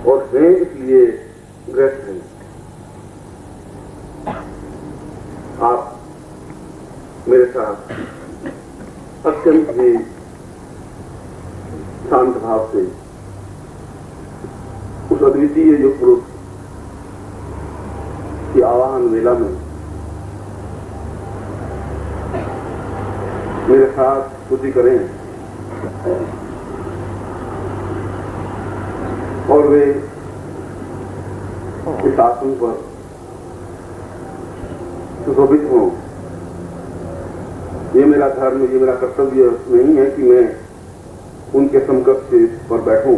और हैं इसलिए ग्रस्त हैं। आप मेरे साथ अत्यंत ही शांत भाव से उस अद्वितीय योग पुरुष की आवाहन वेला में मेरे साथ स्तुति करें और वे इस आसन पर सुशोभित हों। ये मेरा धर्म, ये मेरा कर्तव्य नहीं है कि मैं उनके समकक्ष पर बैठूं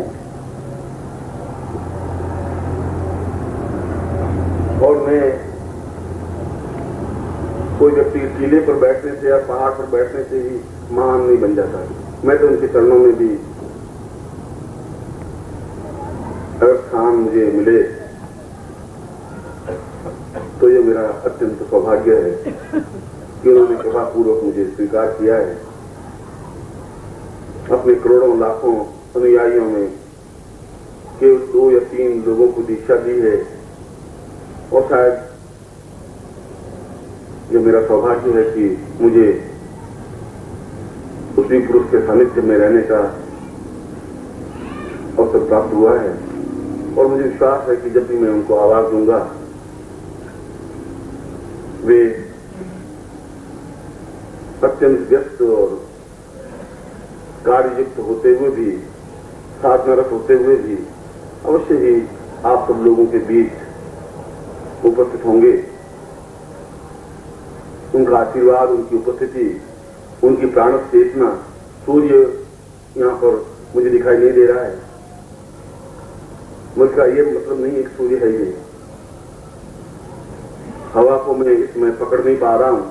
और मैं कोई व्यक्ति टीले पर बैठने से या पहाड़ पर बैठने से ही महान नहीं बन जाता। मैं तो उनके चरणों में भी अगर स्थान मुझे मिले तो ये मेरा अत्यंत सौभाग्य है कि उन्होंने कृपापूर्वक मुझे स्वीकार किया है। अपने करोड़ों लाखों अनुयायियों में केवल 2 या 3 लोगों को दीक्षा दी है और शायद ये मेरा सौभाग्य है कि मुझे उसी पुरुष के सानिध्य में रहने का अवसर प्राप्त हुआ है और मुझे विश्वास है कि जब भी मैं उनको आवाज दूंगा वे अत्यंत व्यस्त और कार्ययुक्त होते हुए भी, साधनारत होते हुए भी अवश्य ही आप सब लोगों के बीच उपस्थित होंगे। उनका आशीर्वाद, उनकी उपस्थिति, उनकी प्राण चेतना, सूर्य यहाँ पर मुझे दिखाई नहीं दे रहा है। मुझका ये मतलब नहीं एक सूर्य है, ये हवा को मैं इसमें पकड़ नहीं पा रहा हूं।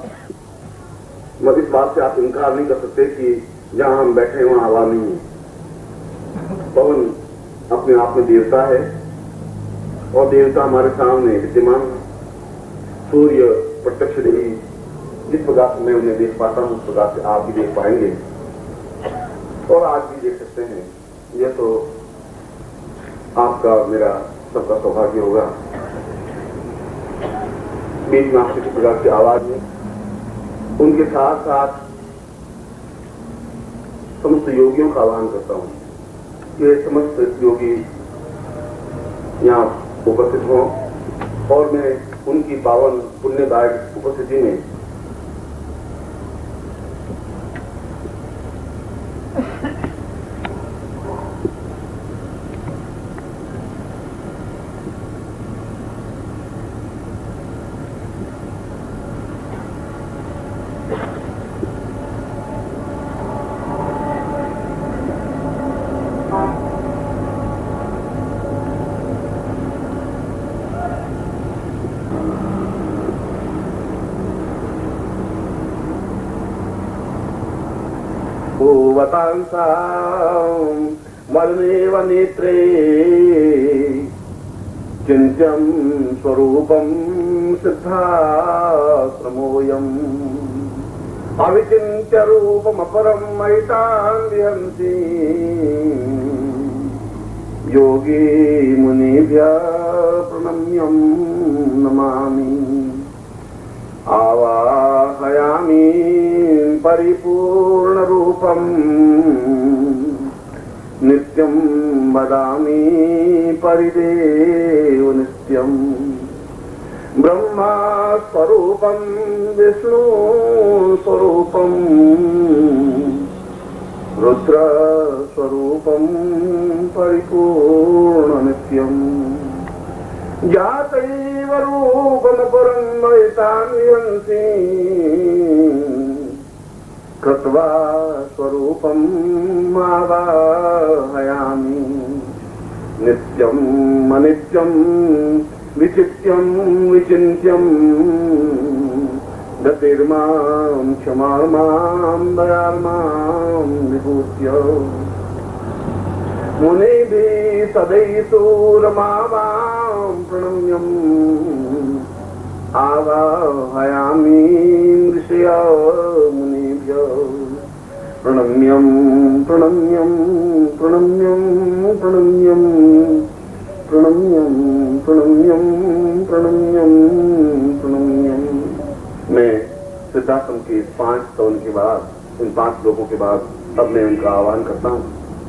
मगर इस बात से आप इनकार नहीं कर सकते कि जहां हम बैठे हैं वहां हवा नहीं है। पवन अपने आप में देवता है और देवता हमारे सामने विद्यमान। सूर्य प्रत्यक्ष नहीं, जिस प्रकार से मैं उन्हें देख पाता हूं उस प्रकार से आप भी देख पाएंगे और आज भी देख सकते हैं। यह तो आपका मेरा सबका सौभाग्य होगा। बीच में आपसे किसी प्रकार की आवाज में उनके साथ साथ समस्त योगियों का आह्वान करता हूं। ये समस्त योगी यहाँ उपस्थित हों और मैं उनकी पावन पुण्यदायक उपस्थिति में वदनेव नेत्रे चिन्त्यं स्वरूपं सिद्धाश्रमोऽयम् अविचिन्त्य रूपमपरं महितान् विहन्ति योगी मुनिभ्यः प्रणम्यं नमामि। आवाहयामि परिपूर्ण रूपम नित्यं वदामि परिदेव नित्यं। ब्रह्मा स्वरूपं विष्णु स्वरूपं रुद्र स्वरूपं परिपूर्ण नित्यं। जातैव रूपमपरं महितान् विहन्ति कृत्वा स्वरूपं आवाहयामि। नित्यं अनित्यं विचित्यं विचिन्त्यं गतिर्मां क्षमार्मां दयार्मां विभूत्य। मुनिभिः सदैसूरमावां प्रणम्यम् आवाहयामि ऋषया मुनिभ्यो। प्रणम्यं प्रणम्यं प्रणम्यं प्रणम्यं प्रणम्यम प्रणम्यम प्रणम्यम प्रणम्यम। मैं सिद्धाश्रम के 5 स्तवन के बाद, इन 5 लोगों के बाद अब मैं उनका आह्वान करता हूँ,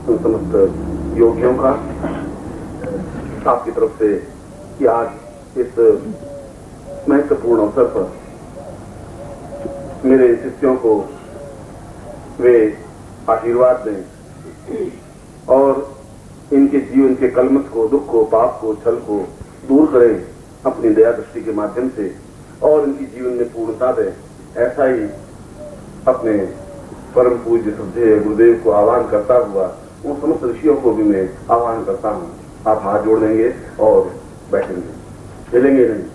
उन समस्त योगियों का आपकी तरफ से कि आज इस महत्वपूर्ण अवसर पर मेरे शिष्यों को वे आशीर्वाद दें और इनके जीवन के कलमश को, दुख को, पाप को, छल को दूर करें अपनी दया दृष्टि के माध्यम से और इनकी जीवन में पूर्णता दें। ऐसा ही अपने परम पूज्य श्रद्धेय गुरुदेव को आह्वान करता हुआ उन समस्त ऋषियों को भी मैं आह्वान करता हूँ। आप हाथ जोड़ देंगे और बैठेंगे, हिलेंगे नहीं।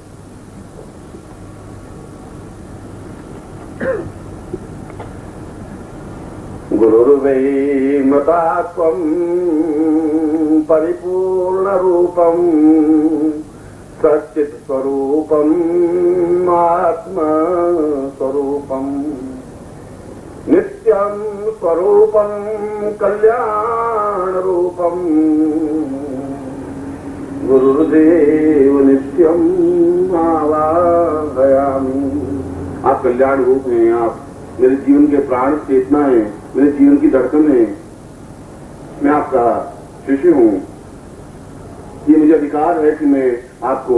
गुरुर्वै मतात्वं परिपूर्ण रूपं सच्चित् स्वरूपं आत्म स्वरूपं नित्यं स्वरूपं कल्याण रूपं गुरुर्देव नित्यं आवाहयामि। आप कल्याण रूप हैं, आप मेरे जीवन के प्राण चेतना है, मेरे जीवन की धड़कन है। मैं आपका शिष्य हूँ, ये मुझे अधिकार है कि मैं आपको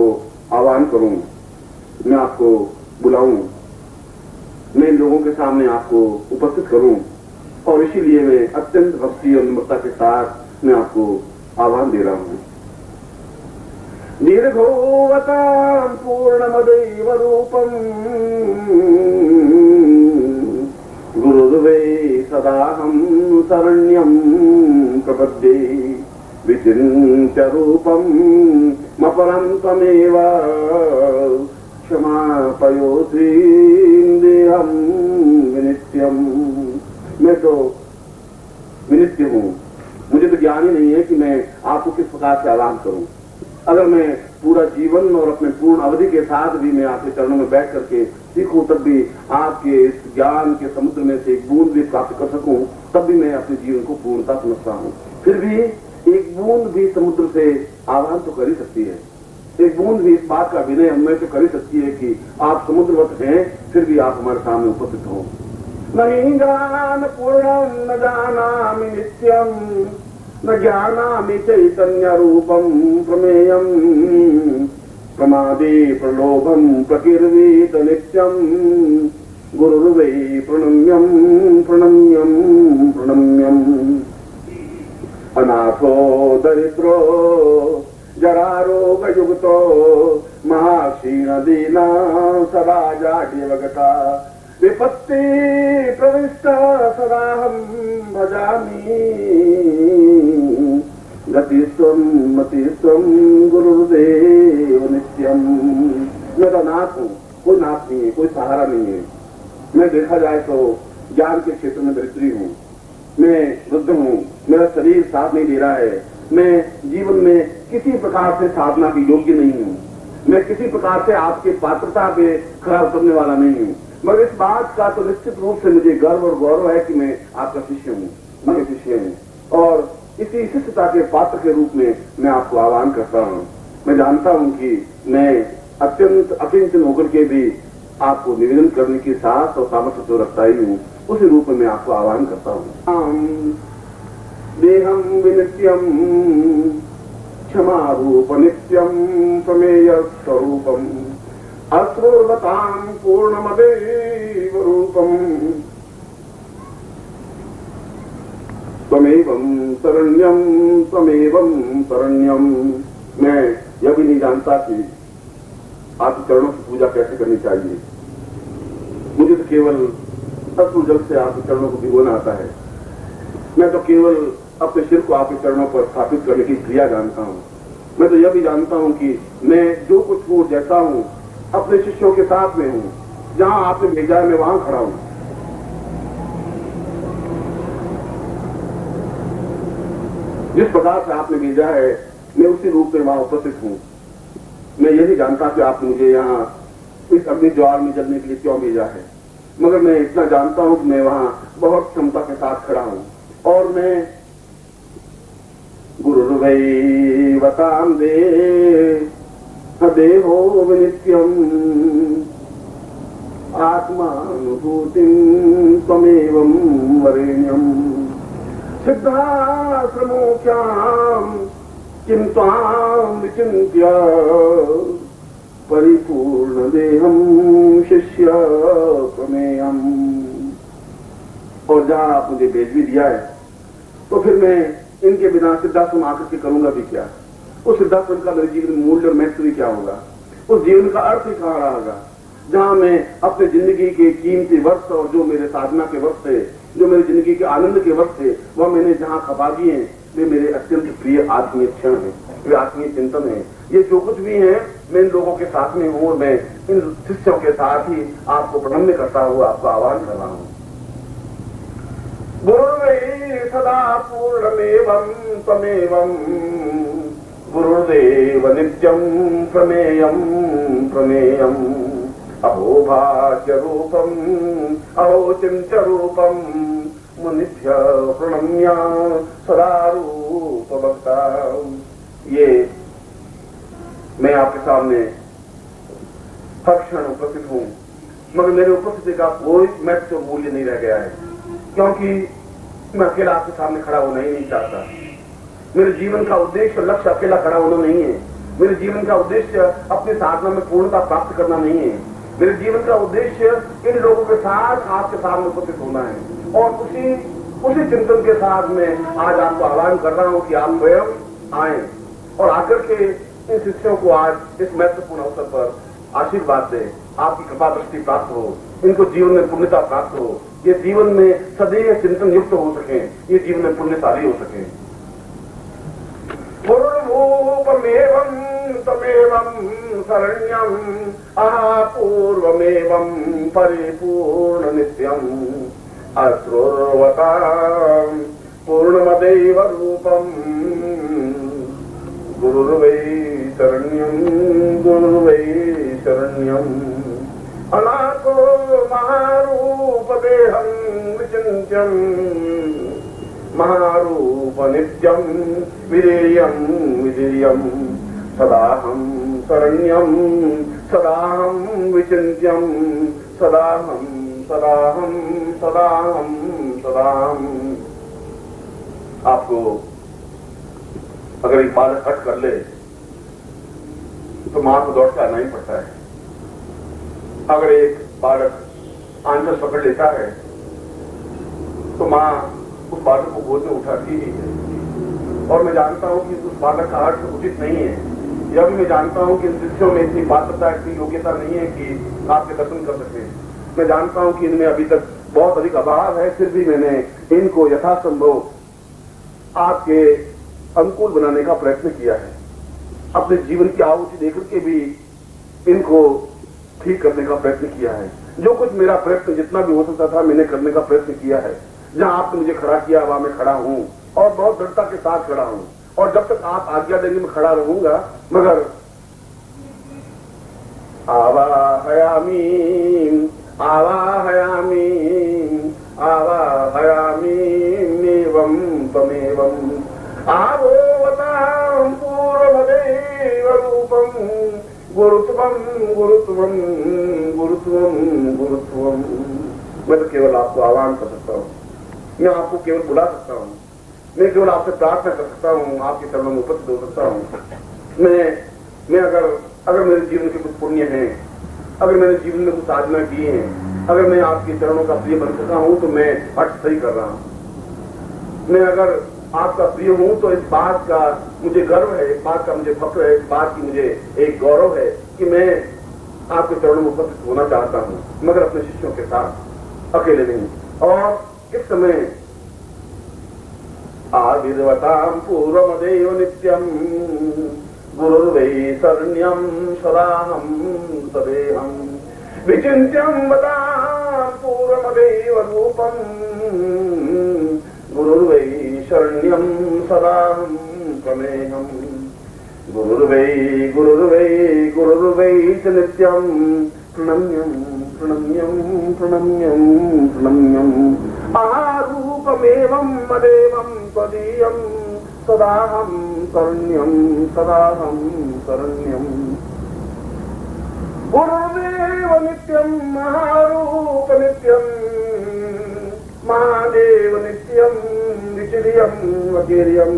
आह्वान करूं, मैं आपको बुलाऊं, मैं इन लोगों के सामने आपको उपस्थित करूं और इसीलिए मैं अत्यंत भक्ति और निम्रता के साथ मैं आपको आह्वान दे रहा हूं। दीर्घोवतां पूर्णमदैव रूपम् गुरुर्वै सदाहं शरण्यं प्रपद्ये विचिन्त्य रूपं मपरं त्वमेव क्षमापयोऽसि देहं विनित्यम्। मैं तो विनित्य हूँ, मुझे तो ज्ञान ही नहीं है कि मैं आपको किस प्रकार से आह्वान करूं। अगर मैं पूरा जीवन और अपने पूर्ण अवधि के साथ भी मैं आपके चरणों में बैठ करके सीखूं, तब भी आपके इस ज्ञान के समुद्र में से एक बूंद भी प्राप्त कर सकूं, तब भी मैं अपने जीवन को पूर्णता समझता हूं। फिर भी एक बूंद भी समुद्र से आह्वान तो कर ही सकती है, एक बूंद भी इस बात का विनय हमें से कर ही सकती है कि आप समुद्रवत हैं, फिर भी आप हमारे सामने उपस्थित हो। नहीं ज्ञान पूर्णम न जानामि नित्यम न ज्ञानामि चैतन्य रूपम प्रमेयम प्रमादे प्रलोभम प्रकीर्वित नित्यम गुरुर्वै प्रणम्यम प्रणम्यम प्रणम्यम। अनाथो दरिद्रो जरारोग युक्तो महाक्षीण दीना सदा जाड्यवगता विपत्ति प्रविष्ट सदाहं भजामि गतिस्त्वं मतिस्त्वं गुरुर्देव नित्यम। मैं तो नाथ हूँ, कोई नाथ नहीं है, कोई सहारा नहीं है। मैं देखा जाए तो ज्ञान के क्षेत्र में दरिद्री हूँ, मैं वृद्ध हूँ, मेरा शरीर साथ नहीं दे रहा है, मैं जीवन में किसी प्रकार से साधना के योग्य नहीं हूँ, मैं किसी प्रकार से आपके पात्रता पे खरा उतरने वाला नहीं हूँ। मगर इस बात का तो निश्चित रूप से मुझे गर्व और गौरव है कि मैं आपका शिष्य हूँ, मेरे शिष्य हैं और इसी शिष्यता के पात्र के रूप में मैं आपको आह्वान करता हूँ। मैं जानता हूँ कि मैं अत्यंत अकिंचन होकर के भी आपको निवेदन करने की साहस और सामर्थ्य तो रखता ही हूँ, उसी रूप में मैं आपको आह्वान करता हूँ। देहं विनित्यम क्षमा रूप नित्यम प्रमेय स्वरूपम अश्रुर्वतां पूर्णमदेव रूपम त्वमेवं शरण्यं त्वमेवं शरण्यम। मैं यह भी नहीं जानता कि आपके चरणों की पूजा कैसे करनी चाहिए, मुझे तो केवल अश्रु जल से आपके चरणों को भिगोना आता है। मैं तो केवल अपने सिर को आपके चरणों पर स्थापित करने की क्रिया जानता हूँ। मैं तो यह भी जानता हूँ कि मैं जो कुछ हूँ, जैसा हूँ, अपने शिष्यों के साथ में हूँ, जहाँ आपने भेजा है मैं वहां खड़ा हूँ। जिस प्रकार से आपने भेजा है मैं उसी रूप में वहां उपस्थित हूँ। मैं ये नहीं जानता कि आपने मुझे यहाँ इस अग्नि ज्वार में जलने के लिए क्यों भेजा है, मगर मैं इतना जानता हूँ कि मैं वहां बहुत क्षमता के साथ खड़ा हूँ और मैं गुरुर्वै देवतां देहो विनित्यम् आत्मानुभूतिं त्वमेवं वरेण्यम् सिद्धाश्रमोख्याम् किं त्वां विचिन्त्य परिपूर्ण देहं शिष्य प्रमेयम्। और जहां आप मुझे भेज भी दिया है तो फिर मैं इनके बिना सिद्धाश्रम आकर के करूंगा भी क्या? उस सिद्धाश्रम का मेरे जीवन में मूल्य और महत्व भी क्या होगा? उस जीवन का अर्थ ही कहाँ रहेगा जहां मैं अपने जिंदगी के कीमती वर्ष और जो मेरे साधना के वर्ष थे, जो मेरी जिंदगी के आनंद के वर्ष थे, वह मैंने जहां खपा दिए हैं, वे मेरे अत्यंत प्रिय आत्मीय क्षण है, वे आत्मीय चिंतन है। ये जो कुछ भी है मैं इन लोगों के साथ में हूं और मैं इन शिष्यों के साथ ही आपको प्रणम्य करता हुआ आपको आह्वान कर रहा हूं। गुरुर्वै सदा पूर्णमेवं त्वमेवं गुरुर्देव नित्यं प्रमेयं प्रमेयम् अहो भाग्य रूपम अहो चिंत्य रूपम मुनिभ्य प्रणम्य सदा रूप भक्ता। ये मैं आपके सामने हर क्षण उपस्थित हूं, मगर मेरे उपस्थिति का कोई महत्व मूल्य नहीं रह गया है, क्योंकि मैं अकेला आपके सामने खड़ा होना ही नहीं चाहता। मेरे जीवन का उद्देश्य लक्ष्य अकेला खड़ा होना नहीं है। मेरे जीवन का उद्देश्य अपनी साधना में पूर्णता प्राप्त करना नहीं है। मेरे जीवन का उद्देश्य इन लोगों के साथ आपके सामने उपस्थित होना है। और उसी चिंतन के साथ में आज आपको आह्वान कर रहा हूं कि आप स्वयं आए और आकर के इन शिष्यों को आज इस महत्वपूर्ण अवसर पर आशीर्वाद दें, आपकी कृपा दृष्टि प्राप्त हो, इनको जीवन में पुण्यता प्राप्त हो, ये जीवन में सदैव चिंतन युक्त हो सके, ये जीवन में पुण्यशाली हो सके। पूर्वमेवं तमेवं शरण्यम् अपूर्वमेवं परिपूर्ण नित्यम् अश्रुर्वतां पूर्णमदैव रूपम् गुरुर्वै शरण्यं गुरुर्वै शरण्यम् अनाथो महारूपदेहं विचिन्त्यम् महारूप नित्यं विधेयं विधेयं सदाहं शरण्यं सदाहं विचिन्त्यं सदाहं सदाहं सदाहं सदाहं। आपको अगर एक बालक हट कर ले तो मां को दौड़ के आना ही पड़ता है। अगर एक बालक आंचल पकड़ लेता है तो मां उस बालक को गोद में उठाती ही है। और मैं जानता हूं कि उस बालक का अर्थ उचित नहीं है। यह भी मैं जानता हूं कि इन शिष्यों में इतनी पात्रता, इतनी योग्यता नहीं है कि आपके दर्शन कर सके। मैं जानता हूं कि इनमें अभी तक बहुत अधिक अभाव है, फिर भी मैंने इनको यथासंभव आपके अनुकूल बनाने का प्रयत्न किया है। अपने जीवन की आहुति देकर के भी इनको ठीक करने का प्रयत्न किया है। जो कुछ मेरा प्रयत्न जितना भी हो सकता था मैंने करने का प्रयत्न किया है। जहां आपने मुझे खड़ा किया वहां मैं खड़ा हूं और बहुत दृढ़ता के साथ खड़ा हूं, और जब तक आप आज्ञा देंगे मैं खड़ा रहूंगा। मगर आवाहयामी आवाहयामी आवाहयामी एवं तमेवं आवोवतां पूर्वदेव रूपं गुरुत्वं गुरुत्वं गुरुत्वं गुरुत्वं। मैं तो केवल आपको आह्वान कर सकता हूँ, मैं आपको केवल बुला सकता हूँ, मैं केवल आपसे प्रार्थना कर सकता हूँ, आपके चरणों में उपस्थित हो सकता हूँ। मैं अगर मेरे जीवन के कुछ पुण्य हैं, अगर मैंने जीवन में कुछ साधना की है, अगर मैं आपके चरणों का प्रिय बन सका हूँ तो मैं अर्थ सही कर रहा हूँ। मैं अगर आपका प्रिय हूँ तो इस बात का मुझे गर्व है, इस बात का मुझे फख्र है, इस बात की मुझे एक गौरव है कि मैं आपके चरणों में उपस्थित होना चाहता हूँ, मगर अपने शिष्यों के साथ, अकेले नहीं। और इस समय आविर्वतां पूर्वमदेव नित्यं गुरुर्वै शरण्यं सदाहं सदेहं विचिन्त्यं वदां पूर्वमदेव रूपं गुरुर्वै शरण्यं सदाहं प्रमेयं गुरुर्वै गुरुर्वै गुरुर्वै च नित्यं प्रणम्यं प्रणम्यं प्रणम्यं प्रणम्यम् आरूपमेवं मदेवं त्वदीयं सदाहं शरण्यं सदाहं शरण्यं गुरुदेव नित्यं महारूप नित्यं महादेव नित्यं निचिर्यं वकीर्यं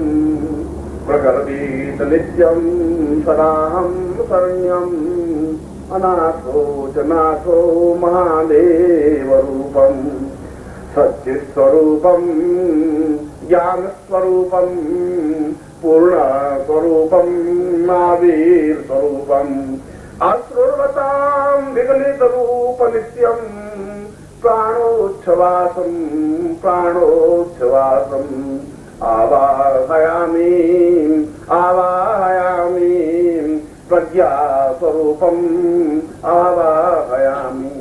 प्रकर्तीत नित्यं सदाहं शरण्यं अनाथो च नाथो महादेव रूपं सच्चित्स्वरूपं ज्ञानस्वरूपं पूर्णस्वरूपं महावीरस्वरूपं अश्रुर्वतां विगलितरूप नित्यं प्राणोच्छवासं आवाहयामि आवाहयामि प्रज्ञास्वरूपं आवाहयामि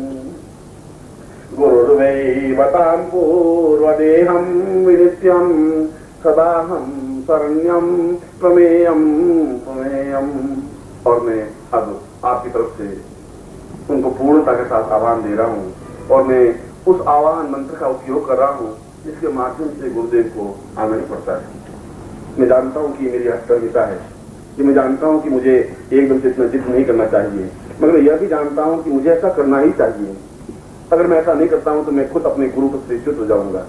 गुरुर्वैवतां पूर्वदेहं विनित्यं सदाहं शरण्यं प्रमेयं प्रमेयं। और मैं अब आपकी तरफ से उनको पूर्णता के साथ आह्वान दे रहा हूँ और मैं उस आह्वान मंत्र का उपयोग कर रहा हूँ जिसके माध्यम से गुरुदेव को आना ही पड़ता है। मैं जानता हूँ कि मेरी हस्तगीता है कि मैं जानता हूँ कि मुझे एकदम से इतना जिद नहीं करना चाहिए, मगर यह भी जानता हूँ कि मुझे ऐसा करना ही चाहिए। अगर मैं ऐसा नहीं करता हूँ तो मैं खुद अपने गुरु पद से च्युत हो जाऊंगा,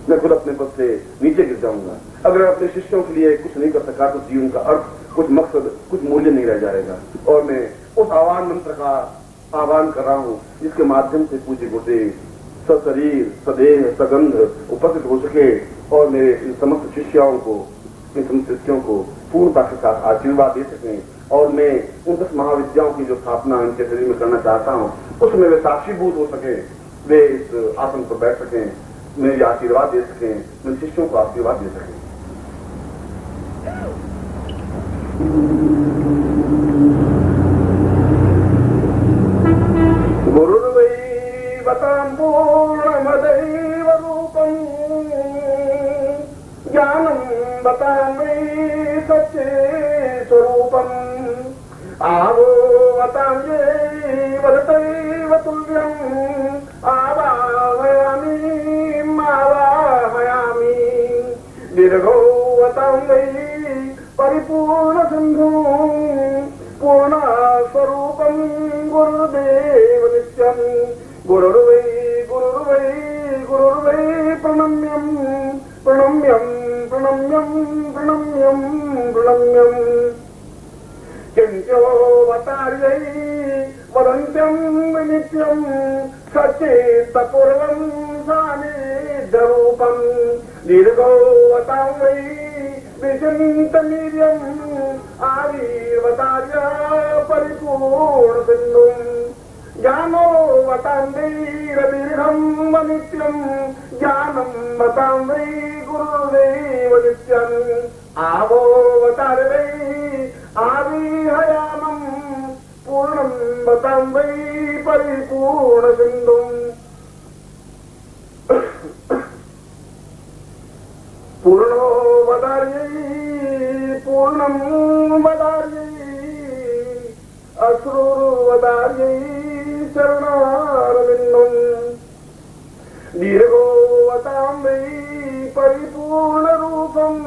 मैं खुद अपने पद से नीचे गिर जाऊंगा। अगर अपने शिष्यों के लिए कुछ नहीं कर सका तो जीवन का अर्थ, कुछ मकसद, कुछ मूल्य नहीं रह जाएगा। और मैं उस आह्वान मंत्र का आह्वान कर रहा हूँ जिसके माध्यम से पूज्य गुरुदेव सशरीर सदेह सगंध उपस्थित हो सके और मेरे इन समस्त शिष्यों को पूर्णता के साथ आशीर्वाद दे सकें। और मैं उन 10 महाविद्याओं की जो स्थापना इनके शरीर में करना चाहता हूँ उसमें वे साक्षीभूत हो सके, वे इस आसन पर बैठ सकें, मेरे आशीर्वाद दे सकें, मेरे शिष्यों को आशीर्वाद दे सकें। गुरुर्वैवतां पूर्णमदैव रूपं ज्ञानं बतामि सच्चित्स्वरूपम् आवोवतां ये वदतैव तुल्यम् आवाहयामि दीर्घोवतां वै परिपूर्णसिन्धु पूर्णस्वरूपं गुरुदेव नित्यं गुरुर्वै प्रणम्यं किञ्चोऽवतार्यै वदन्त्यं नित्यं सचेतपूर्वं सानिध्यरूपं दीर्घोऽवतां वै विचिन्तनीर्यम् आविर्वतार्य परिपूर्णसिन्धुम् ज्ञानोऽवतां वै दीर्घं नित्यं ज्ञानं वतां वै गुरुदेव नित्यम् आवोवतार वै आविहयामं पूर्णं वतां वै परिपूर्णसिन्धुम् पूर्णो वदार्यै पूर्णं वदार्यै अश्रुर्वदार्यै शरणारविन्दम् दीर्घोऽवतां वै परिपूर्णरूपम्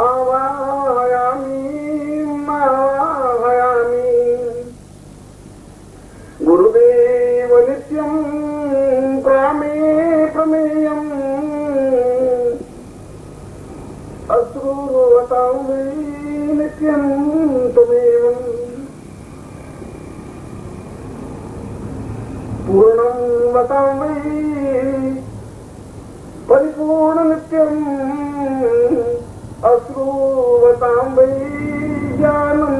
आवाहयामि गुरुदेव नित्यं प्रमेयम् अश्रुर्वतां वै नित्यं त्वमेवम् पूर्णं वतां वै परिपूर्णनित्यम् अश्रुवतां वै ज्ञानं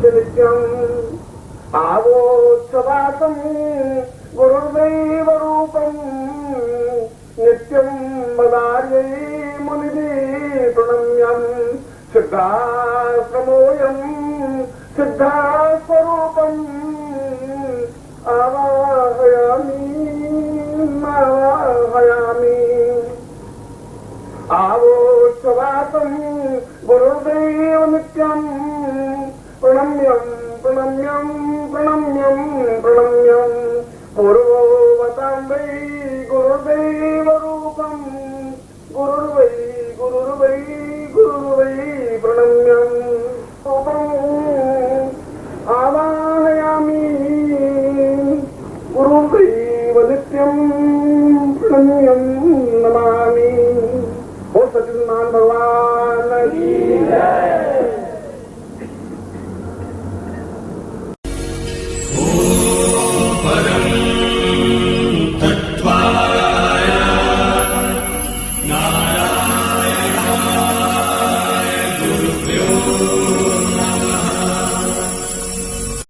च नित्यम् आवोच्छवासं गुरुर्दैव रूपम् नित्यं वदार्यै मुनिभिः प्रणम्यम् सिद्धाश्रमोऽयं सिद्धास्वरूपम् आवाहयामि आवोच्छवासं गुरुर्दैव नित्यं प्रणम्यं पूर्वोवतां वै गुरुर्दैव रूपं गुरुर्वै नित्यं प्रणम्यम्